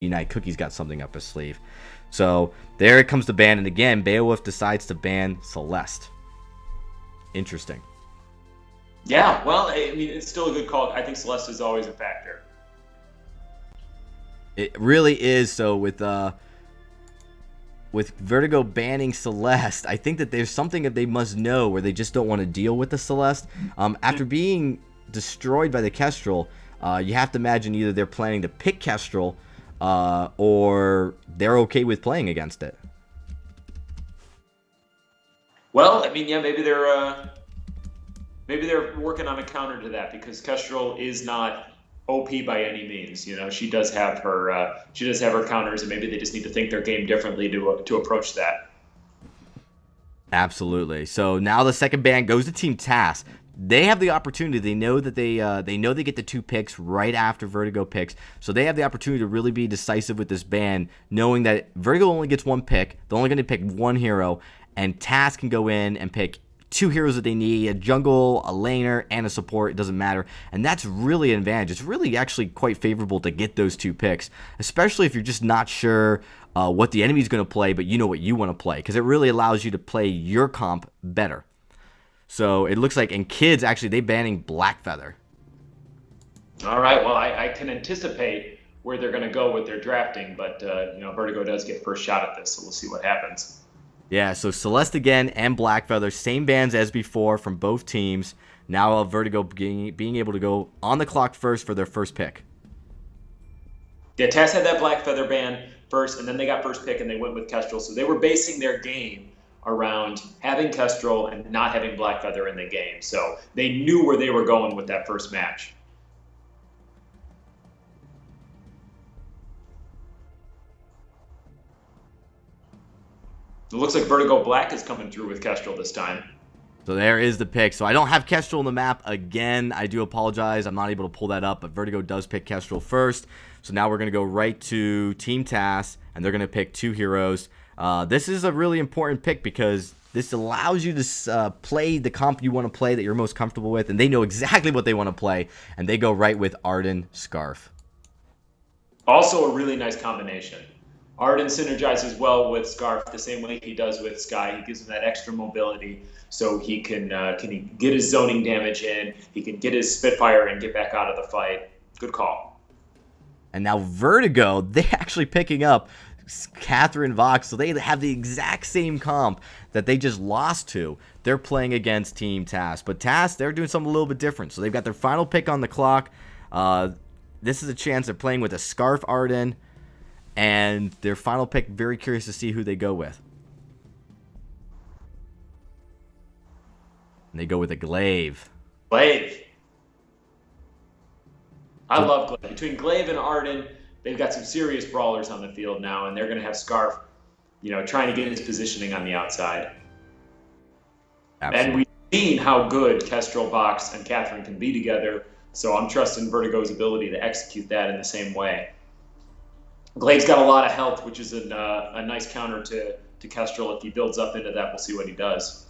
Unite Cookie's got something up his sleeve. So there it comes the ban, and again, Beowulf decides to ban Celeste. Interesting. Yeah, well, I mean, it's still a good call. I think Celeste is always a factor. It really is. So with Vertigo banning Celeste, I think that there's something that they must know where they just don't want to deal with the Celeste. After being destroyed by the Kestrel, you have to imagine either they're planning to pick Kestrel or they're okay with playing against it. Well, I mean, yeah, maybe they're working on a counter to that because Kestrel is not OP by any means. You know, she does have her counters, and maybe they just need to think their game differently to approach that. Absolutely. So now the second ban goes to Team TAS. They have the opportunity. They know that they know they get the 2 picks right after Vertigo picks, so they have the opportunity to really be decisive with this ban, knowing that Vertigo only gets 1 pick. They're only going to pick 1 hero, and TAS can go in and pick 2 heroes that they need, a jungle, a laner, and a support. It doesn't matter. And that's really an advantage. It's really actually quite favorable to get those 2 picks, especially if you're just not sure what the enemy's going to play, but you know what you want to play, because it really allows you to play your comp better. So it looks like in kids, actually, they banning Blackfeather. All right, well, I can anticipate where they're going to go with their drafting, but Vertigo does get first shot at this, so we'll see what happens. Yeah, so Celeste again and Blackfeather, same bans as before from both teams. Now Vertigo being able to go on the clock first for their first pick. Yeah, TAS had that Blackfeather ban first, and then they got first pick, and they went with Kestrel. So they were basing their game around having Kestrel and not having Blackfeather in the game. So they knew where they were going with that first match. It looks like Vertigo Black is coming through with Kestrel this time. So there is the pick. So I don't have Kestrel on the map again. I do apologize. I'm not able to pull that up, but Vertigo does pick Kestrel first. So now we're going to go right to Team TAS, and they're going to pick 2 heroes. This is a really important pick because this allows you to play the comp you want to play that you're most comfortable with, and they know exactly what they want to play, and they go right with Arden Scarf. Also a really nice combination. Arden synergizes well with Scarf the same way he does with Sky. He gives him that extra mobility so he can get his zoning damage in, he can get his Spitfire and get back out of the fight. Good call. And now Vertigo, they're actually picking up Catherine Vox, so they have the exact same comp that they just lost to. They're playing against Team TAS, but TAS, they're doing something a little bit different. So they've got their final pick on the clock. This is a chance they're playing with a Scarf Arden, and their final pick, very curious to see who they go with. And they go with a Glaive. Glaive. I love Glaive. Between Glaive and Arden, they've got some serious brawlers on the field now, and they're going to have Scarf, trying to get his positioning on the outside. Absolutely. And we've seen how good Kestrel, Vox, and Catherine can be together, so I'm trusting Vertigo's ability to execute that in the same way. Glaive's got a lot of health, which is a nice counter to Kestrel. If he builds up into that, we'll see what he does.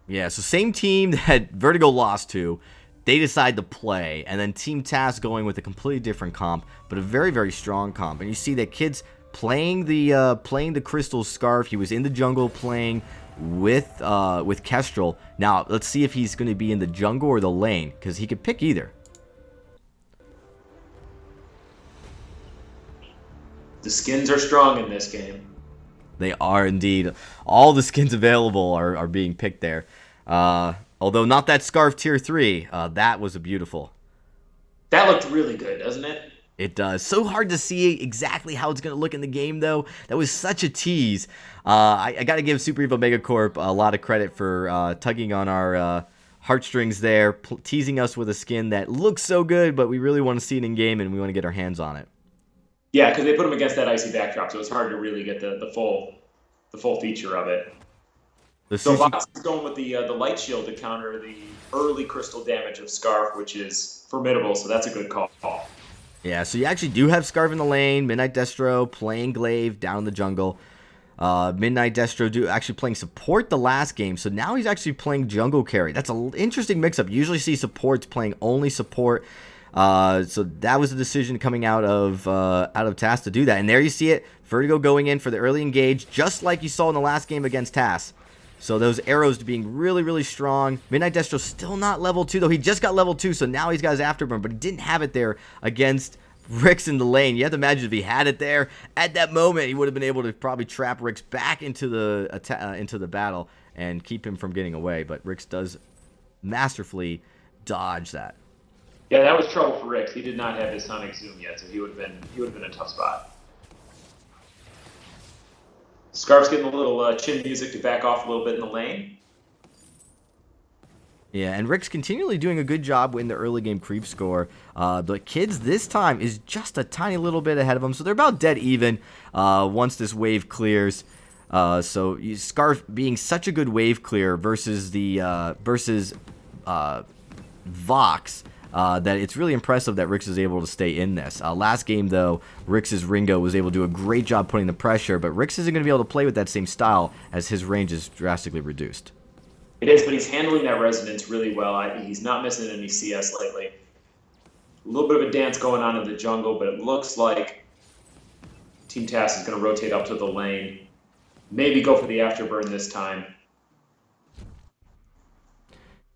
Yeah, so same team that Vertigo lost to, they decide to play, and then Team TAS going with a completely different comp, but a very, very strong comp. And you see that kid's playing the Crystal Scarf. He was in the jungle playing with Kestrel. Now let's see if he's going to be in the jungle or the lane, because he could pick either. The skins are strong in this game. They are indeed. All the skins available are being picked there. Although not that Scarf Tier 3. That was a beautiful. That looked really good, doesn't it? It does. So hard to see exactly how it's going to look in the game, though. That was such a tease. I got to give Super Evo Megacorp a lot of credit for tugging on our heartstrings there, teasing us with a skin that looks so good, but we really want to see it in game, and we want to get our hands on it. Yeah, because they put him against that icy backdrop, so it's hard to really get the full feature of it. So Vox is going with the light shield to counter the early crystal damage of Scarf, which is formidable, so that's a good call. Yeah, so you actually do have Scarf in the lane, Midnight Destro playing Glaive down in the jungle. Midnight Destro actually playing support the last game, so now he's actually playing jungle carry. That's an interesting mix-up. You usually see supports playing only support. So that was the decision coming out of TAS to do that. And there you see it. Vertigo going in for the early engage, just like you saw in the last game against TAS. So those arrows being really, really strong. Midnight Destro still not level 2, though. He just got level 2, so now he's got his Afterburn, but he didn't have it there against Rix in the lane. You have to imagine if he had it there at that moment, he would have been able to probably trap Rix back into the battle and keep him from getting away. But Rix does masterfully dodge that. Yeah, that was trouble for Rix. He did not have his Sonic Zoom yet, so he would have been a tough spot. Scarf's getting a little chin music to back off a little bit in the lane. Yeah, and Rick's continually doing a good job in the early game creep score. The Kids this time is just a tiny little bit ahead of them, so they're about dead even once this wave clears. So Scarf being such a good wave clear versus the Vox. That it's really impressive that Rix is able to stay in this. Last game, though, Rix's Ringo was able to do a great job putting the pressure, but Rix isn't going to be able to play with that same style as his range is drastically reduced. It is, but he's handling that resonance really well. He's not missing any CS lately. A little bit of a dance going on in the jungle, but it looks like Team TAS is going to rotate up to the lane. Maybe go for the Afterburn this time.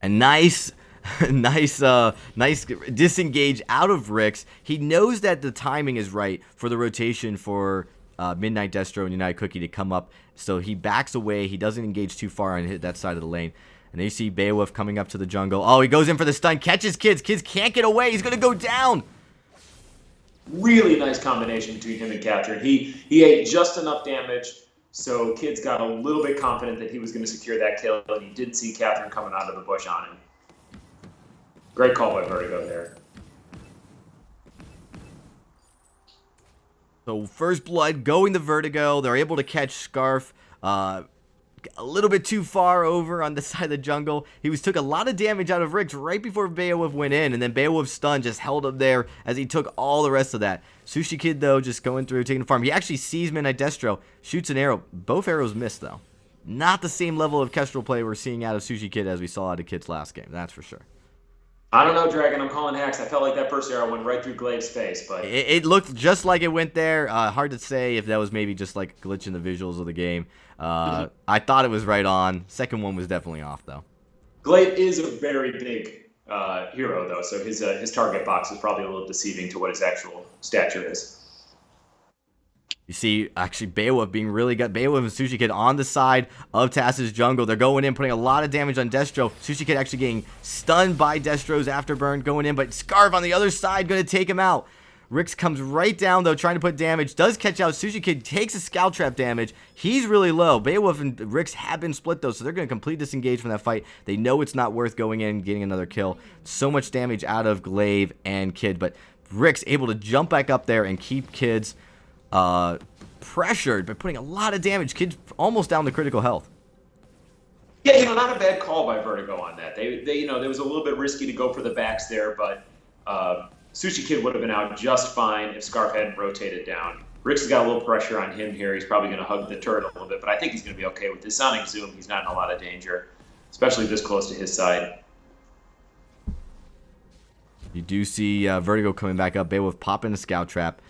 And nice disengage out of Rix. He knows that the timing is right for the rotation for Midnight Destro and United Cookie to come up, so he backs away. He doesn't engage too far and hit that side of the lane. And then you see Beowulf coming up to the jungle. Oh, he goes in for the stun, catches Kids. Kids can't get away. He's going to go down. Really nice combination between him and Catherine. He ate just enough damage, so Kids got a little bit confident that he was going to secure that kill, and he didn't see Catherine coming out of the bush on him. Great call by Vertigo there. So first blood going to Vertigo. They're able to catch Scarf a little bit too far over on the side of the jungle. He took a lot of damage out of Rix right before Beowulf went in, and then Beowulf's stun just held him there as he took all the rest of that. Sushi Kid, though, just going through, taking the farm. He actually sees Midnight Destro, shoots an arrow. Both arrows missed, though. Not the same level of Kestrel play we're seeing out of Sushi Kid as we saw out of Kid's last game, that's for sure. I don't know, Dragon. I'm calling hacks. I felt like that first arrow went right through Glaive's face, but it looked just like it went there. Hard to say if that was maybe just like a glitch in the visuals of the game. I thought it was right on. Second one was definitely off, though. Glaive is a very big hero, though, so his target box is probably a little deceiving to what his actual stature is. You see, actually, Beowulf being really good. Beowulf and Sushi Kid on the side of TAS's jungle. They're going in, putting a lot of damage on Destro. Sushi Kid actually getting stunned by Destro's Afterburn going in, but Scarf on the other side going to take him out. Rix comes right down, though, trying to put damage. Does catch out. Sushi Kid takes a Scout Trap damage. He's really low. Beowulf and Rix have been split, though, so they're going to complete disengage from that fight. They know it's not worth going in and getting another kill. So much damage out of Glaive and Kid, but Rix able to jump back up there and keep Kids pressured by putting a lot of damage. Kid's almost down to critical health. Yeah, not a bad call by Vertigo on that. They there was a little bit risky to go for the backs there, but Sushi Kid would have been out just fine if Scarf hadn't rotated down. Rix has got a little pressure on him here. He's probably going to hug the turret a little bit, but I think he's going to be okay with his Sonic Zoom. He's not in a lot of danger, especially this close to his side. You do see Vertigo coming back up. Beowulf popping a Scout Trap,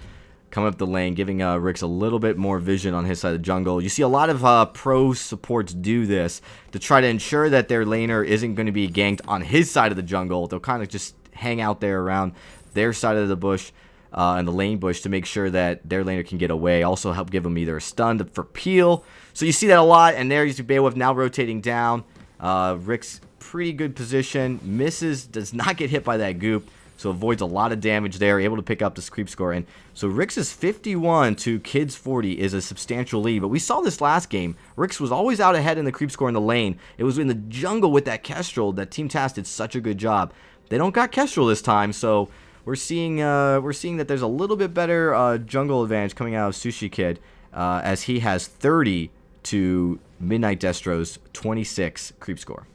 coming up the lane, giving Rix a little bit more vision on his side of the jungle. You see a lot of pro supports do this to try to ensure that their laner isn't going to be ganked on his side of the jungle. They'll kind of just hang out there around their side of the bush and the lane bush to make sure that their laner can get away. Also help give them either a stun for peel. So you see that a lot, and there you see Beowulf now rotating down. Rix, pretty good position. Misses, does not get hit by that goop. So avoids a lot of damage there, able to pick up this creep score. And so Rix's 51 to Kid's 40 is a substantial lead. But we saw this last game. Rix was always out ahead in the creep score in the lane. It was in the jungle with that Kestrel that Team TAS did such a good job. They don't got Kestrel this time, so we're seeing that there's a little bit better jungle advantage coming out of Sushi Kid as he has 30 to Midnight Destro's 26 creep score.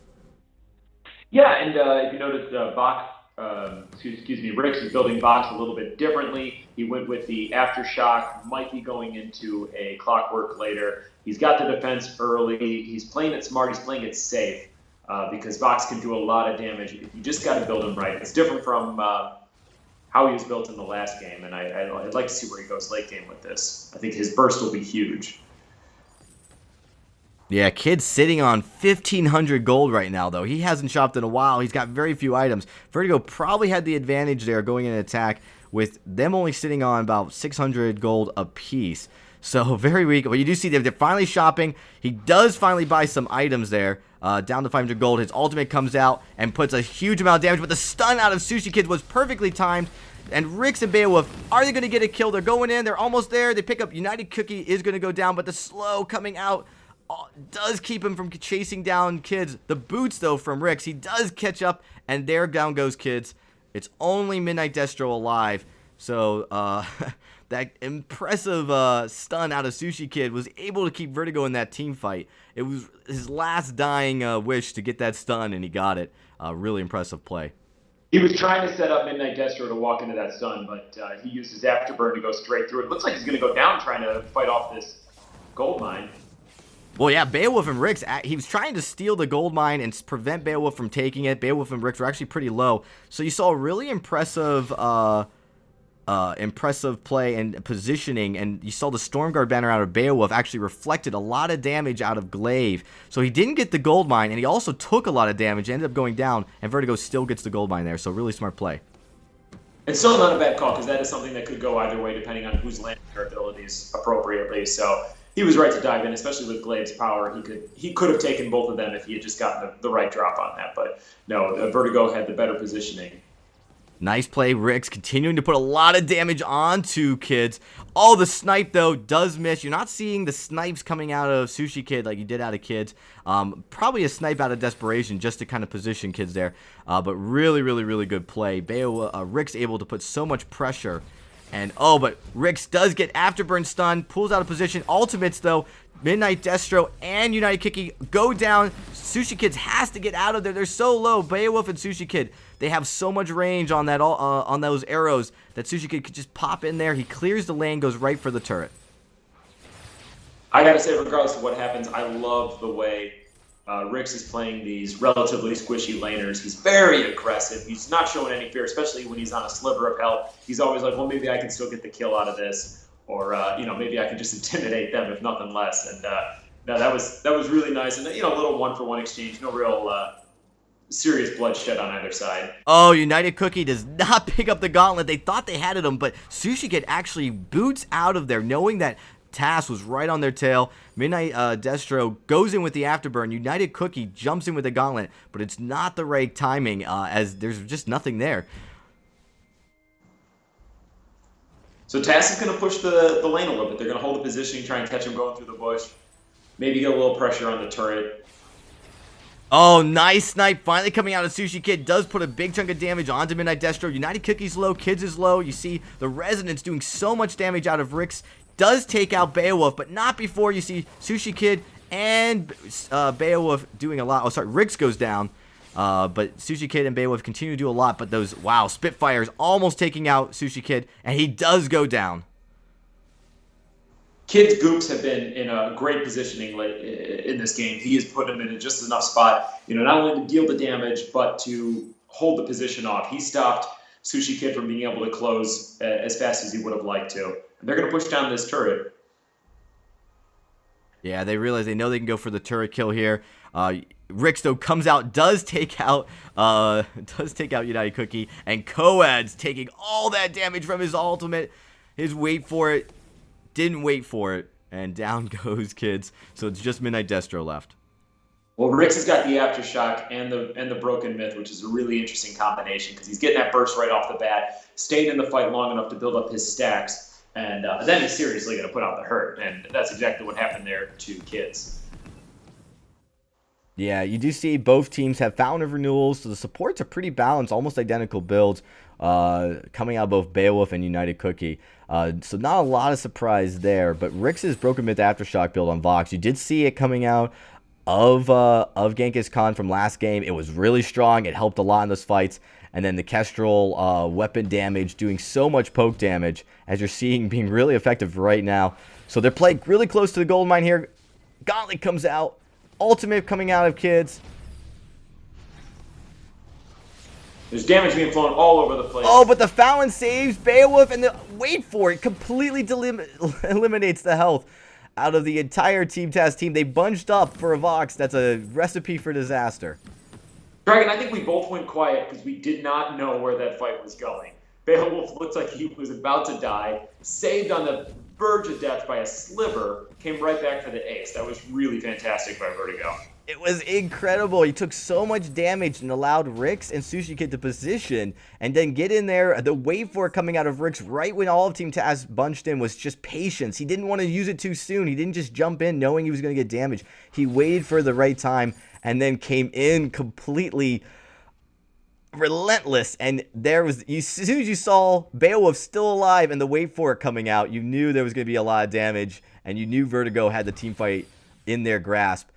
Yeah, and if you notice, Rix is building Vox a little bit differently. He went with the Aftershock, might be going into a Clockwork later. He's got the defense early. He's playing it smart. He's playing it safe because Vox can do a lot of damage. You just got to build him right. It's different from how he was built in the last game, and I'd like to see where he goes late game with this. I think his burst will be huge. Yeah, Kid's sitting on 1,500 gold right now, though. He hasn't shopped in a while. He's got very few items. Vertigo probably had the advantage there going in attack, with them only sitting on about 600 gold apiece. So very weak. But you do see they're finally shopping. He does finally buy some items there. Down to 500 gold. His ultimate comes out and puts a huge amount of damage. But the stun out of Sushi Kid was perfectly timed. And Rix and Beowulf, are they going to get a kill? They're going in. They're almost there. They pick up United Cookie is going to go down. But the slow coming out does keep him from chasing down Kids. The boots, though, from Rix, he does catch up. And there down goes Kids. It's only Midnight Destro alive. So, that impressive stun out of Sushi Kid was able to keep Vertigo in that team fight. It was his last dying wish to get that stun, and he got it. Really impressive play. He was trying to set up Midnight Destro to walk into that stun, but he used his afterburn to go straight through it. Looks like he's going to go down trying to fight off this gold mine. Well, yeah, Beowulf and Rix, he was trying to steal the gold mine and prevent Beowulf from taking it. Beowulf and Rix were actually pretty low. So you saw a really impressive play and positioning, and you saw the Stormguard banner out of Beowulf actually reflected a lot of damage out of Glaive. So he didn't get the gold mine, and he also took a lot of damage, ended up going down, and Vertigo still gets the gold mine there. So really smart play. It's still not a bad call, because that is something that could go either way depending on who's landing their abilities appropriately. So he was right to dive in, especially with Glaive's power. He could have taken both of them if he had just gotten the right drop on that. But no, Vertigo had the better positioning. Nice play, Rix, continuing to put a lot of damage onto Kids. Oh, the snipe, though, does miss. You're not seeing the snipes coming out of Sushi Kid like you did out of Kids. Probably a snipe out of desperation just to kind of position Kids there. But really, really, really good play. Rix able to put so much pressure. And, but Rix does get Afterburn stun, pulls out of position. Ultimates, though, Midnight Destro and United Kiki go down. Sushi Kids has to get out of there. They're so low. Beowulf and Sushi Kid, they have so much range on that on those arrows that Sushi Kid could just pop in there. He clears the lane, goes right for the turret. I gotta say, regardless of what happens, I love the way Rix is playing these relatively squishy laners. He's very aggressive. He's not showing any fear, especially when he's on a sliver of health. He's always like, well, maybe I can still get the kill out of this. Or maybe I can just intimidate them if nothing less. And no, that was really nice. And a little 1-for-1 exchange, no real serious bloodshed on either side. Oh, United Cookie does not pick up the gauntlet. They thought they had him, but Sushi Kid actually boots out of there, knowing that TAS was right on their tail. Midnight Destro goes in with the afterburn. United Cookie jumps in with the gauntlet, but it's not the right timing as there's just nothing there. So TAS is going to push the lane a little bit. They're going to hold the positioning, try and catch him going through the bush. Maybe get a little pressure on the turret. Oh, nice snipe. Finally coming out of Sushi Kid. Does put a big chunk of damage onto Midnight Destro. United Cookie's low. Kids is low. You see the Resonance doing so much damage out of Rix. Does take out Beowulf, but not before you see Sushi Kid and Beowulf doing a lot. Oh, sorry. Rix goes down. But Sushi Kid and Beowulf continue to do a lot, but those, Spitfires almost taking out Sushi Kid, and he does go down. Kid's goops have been in a great positioning in this game. He has put him in just enough spot, not only to deal the damage, but to hold the position off. He stopped Sushi Kid from being able to close as fast as he would have liked to. And they're going to push down this turret. Yeah, they realize they know they can go for the turret kill here. Rix, though, comes out, does take out United Cookie, and Coad's taking all that damage from his ultimate. His wait for it, didn't wait for it, and down goes Kids. So it's just Midnight Destro left. Well, Rix has got the Aftershock and the Broken Myth, which is a really interesting combination because he's getting that burst right off the bat, stayed in the fight long enough to build up his stacks, and then he's seriously going to put out the hurt, and that's exactly what happened there to Kids. Yeah, you do see both teams have Fountain of Renewals, so the supports are pretty balanced, almost identical builds coming out of both Beowulf and United Cookie. So not a lot of surprise there, but Rix's Broken Myth Aftershock build on Vox, you did see it coming out of Genghis Khan from last game. It was really strong. It helped a lot in those fights. And then the Kestrel weapon damage doing so much poke damage, as you're seeing, being really effective right now. So they're playing really close to the gold mine here. Gauntlet comes out. Ultimate coming out of Kids. There's damage being flown all over the place. Oh, but the Fallon saves Beowulf, and wait for it, completely eliminates the health out of the entire Team TAS team. They bunched up for a Vox. That's a recipe for disaster. Dragon, I think we both went quiet because we did not know where that fight was going. Beowulf looked like he was about to die, saved on the verge of death by a sliver, came right back for the ace. That was really fantastic by Vertigo. It was incredible. He took so much damage and allowed Rix and Sushi Kid to position and then get in there. The wait for it coming out of Rix right when all of Team TAS bunched in was just patience. He didn't want to use it too soon. He didn't just jump in knowing he was going to get damage. He waited for the right time and then came in completely relentless. And there was, as soon as you saw Beowulf still alive and the wait for it coming out, you knew there was going to be a lot of damage, and you knew Vertigo had the team fight in their grasp.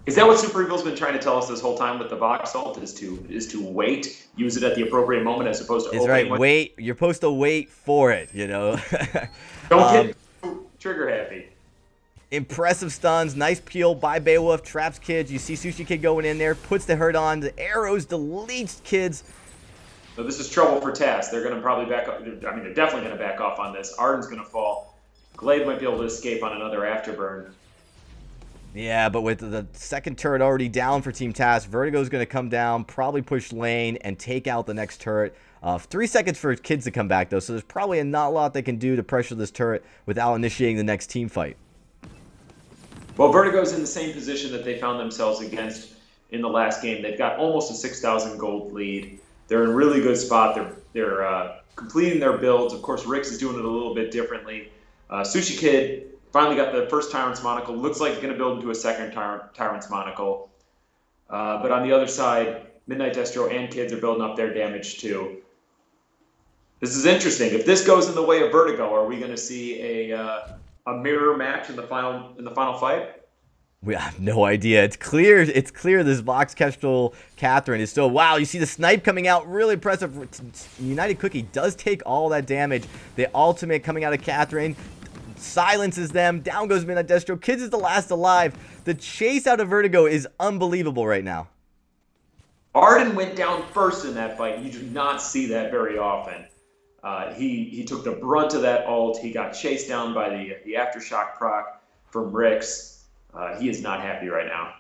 Is that what Super Evil's been trying to tell us this whole time with the Vox ult, is to wait, use it at the appropriate moment as opposed to It's right, wait. You're supposed to wait for it, you know. Don't get trigger happy. Impressive stuns, nice peel by Beowulf, traps Kids. You see Sushi Kid going in there, puts the hurt on, the arrows deletes Kids. So this is trouble for TAS. They're going to probably back up. I mean, they're definitely going to back off on this. Arden's going to fall. Glaive might be able to escape on another afterburn. Yeah, but with the second turret already down for Team TAS, Vertigo's going to come down, probably push lane, and take out the next turret. 3 seconds for Kids to come back, though, so there's probably not a lot they can do to pressure this turret without initiating the next team fight. Well, Vertigo's in the same position that they found themselves against in the last game. They've got almost a 6,000 gold lead. They're in a really good spot. They're completing their builds. Of course, Rix is doing it a little bit differently. Sushi Kid finally got the first Tyrant's Monocle. Looks like he's going to build into a second Tyrant's Monocle. But on the other side, Midnight Destro and Kids are building up their damage too. This is interesting. If this goes in the way of Vertigo, are we going to see a mirror match in the final fight? We have no idea. It's clear this Vox Kestrel Catherine is still, wow, you see the snipe coming out, really impressive. United Cookie does take all that damage. The ultimate coming out of Catherine silences them. Down goes Midnight Destro. Kids is the last alive. The chase out of Vertigo is unbelievable right now. Arden went down first in that fight. You do not see that very often. He took the brunt of that ult. He got chased down by the aftershock proc from Rix. He is not happy right now.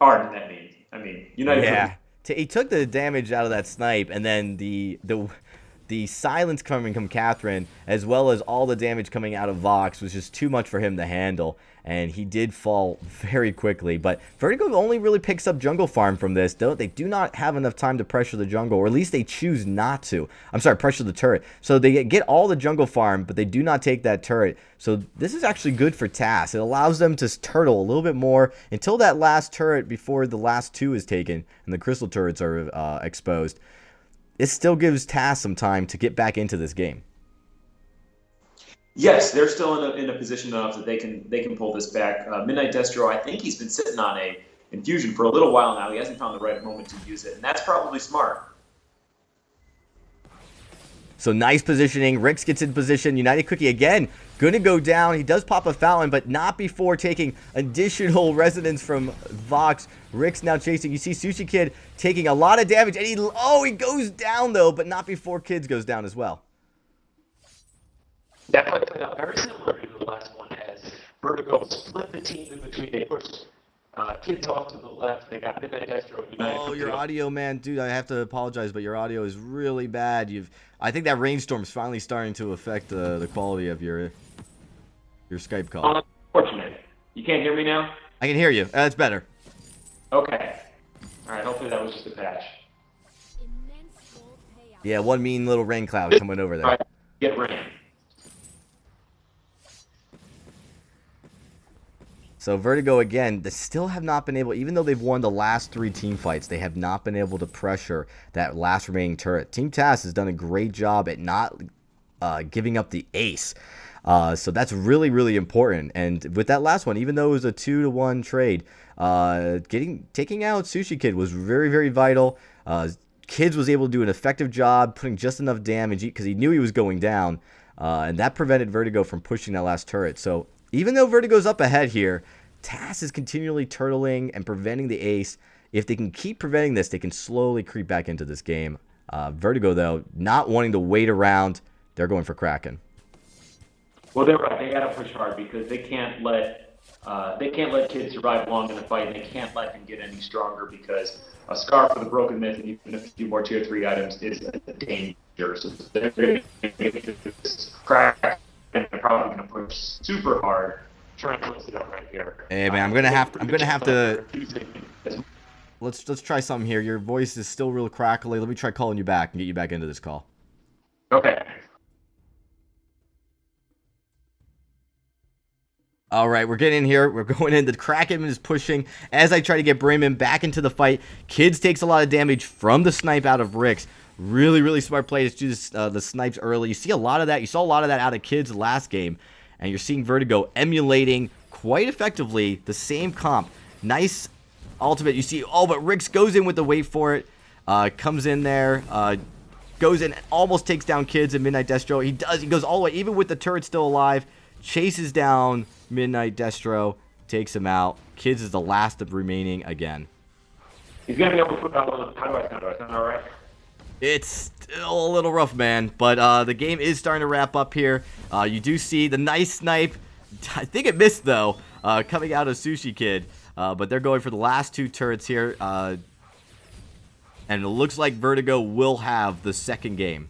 Arden, that means. I mean, United. Yeah, he took the damage out of that snipe, and then the silence coming from Catherine, as well as all the damage coming out of Vox, was just too much for him to handle, and he did fall very quickly. But Vertigo only really picks up jungle farm from this. They do not have enough time to pressure the jungle, or at least they choose not to. I'm sorry, pressure the turret. So they get all the jungle farm, but they do not take that turret. So this is actually good for TAS. It allows them to turtle a little bit more until that last turret before the last 2 is taken and the crystal turrets are exposed. It still gives TAS some time to get back into this game. Yes, they're still in a position enough that they can pull this back. Midnight Destro, I think he's been sitting on a infusion for a little while now. He hasn't found the right moment to use it, and that's probably smart. So nice positioning. Rix gets in position. United Cookie again going to go down. He does pop a Fallon, but not before taking additional resonance from Vox. Rix now chasing. You see Sushi Kid taking a lot of damage, and he goes down though, but not before Kids goes down as well. That fight played out very similar to the last one, as Vertigo split the team in between. They pushed Kids off to the left. They got Midnight Destro. Oh, your audio, man, dude. I have to apologize, but your audio is really bad. I think that rainstorm's finally starting to affect the quality of your Skype call. Unfortunate. You can't hear me now? I can hear you. That's better. Okay. All right. Hopefully that was just a patch. Yeah, one mean little rain cloud coming over there. All right. Get rain. So Vertigo, again, they still have not been able, even though they've won the last 3 team fights, they have not been able to pressure that last remaining turret. Team TAS has done a great job at not giving up the ace. So that's really, really important. And with that last one, even though it was a 2-to-1 trade, taking out Sushi Kid was very, very vital. Kids was able to do an effective job, putting just enough damage because he knew he was going down. And that prevented Vertigo from pushing that last turret. So even though Vertigo's up ahead here, TAS is continually turtling and preventing the ace. If they can keep preventing this, they can slowly creep back into this game. Vertigo, though, not wanting to wait around, they're going for Kraken. Well, they're right. They got to push hard because they can't let kids survive long in the fight. And they can't let them get any stronger because a scarf with a broken myth and even a few more tier 3 items is a danger. So they're going to get this crack and they're probably going to push super hard. Trying to close it up right here. Hey man, I'm gonna have to. Let's try something here. Your voice is still real crackly. Let me try calling you back and get you back into this call. Okay. All right, we're getting in here. We're going in. The Kraken is pushing. As I try to get Brayman back into the fight, Kids takes a lot of damage from the snipe out of Ricks. Really, really smart play to do this, the snipes early. You see a lot of that. You saw a lot of that out of Kids last game. And you're seeing Vertigo emulating quite effectively the same comp. Nice ultimate. You see, oh, but Ricks goes in with the wait for it. Comes in there. Goes in, almost takes down Kids and Midnight Destro. He does. He goes all the way, even with the turret still alive. Chases down Midnight Destro. Takes him out. Kids is the last of remaining again. He's going to be able to put out a how do I sound? Do I sound all right? It's still a little rough, man, but the game is starting to wrap up here. You do see the nice snipe. I think it missed, though, coming out of Sushi Kid. But they're going for the last 2 turrets here. And it looks like Vertigo will have the second game.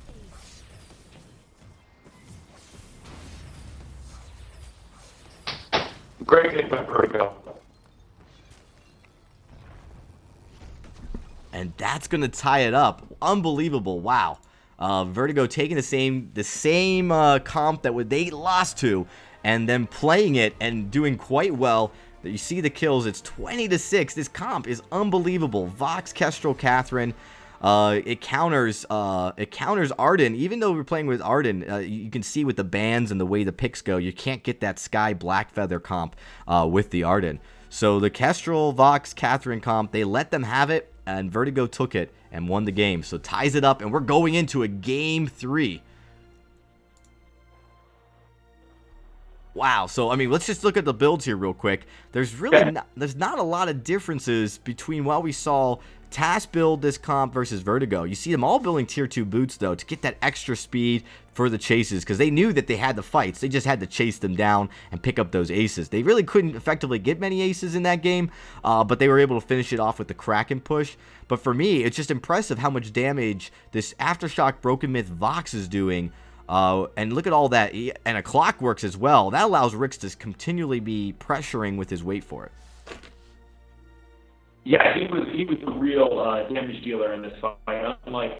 Great game by Vertigo. And that's going to tie it up. Unbelievable. Wow. Vertigo taking the same comp that they lost to and then playing it and doing quite well. You see the kills. It's 20-6. This comp is unbelievable. Vox, Kestrel, Catherine. It counters Arden. Even though we're playing with Arden, you can see with the bands and the way the picks go, you can't get that Sky Blackfeather comp with the Arden. So the Kestrel, Vox, Catherine comp, they let them have it. And Vertigo took it and won the game. So ties it up, and we're going into a game 3. Wow. So, I mean, let's just look at the builds here real quick. There's really there's not a lot of differences between what we saw TAS build this comp versus Vertigo. You see them all building tier 2 boots, though, to get that extra speed for the chases, because they knew that they had the fights. They just had to chase them down and pick up those aces. They really couldn't effectively get many aces in that game, but they were able to finish it off with the Kraken push. But for me, it's just impressive how much damage this Aftershock Broken Myth Vox is doing. And look at all that. And a clock works as well. That allows Ricks to continually be pressuring with his wait for it. Yeah, he was the real damage dealer in this fight. Unlike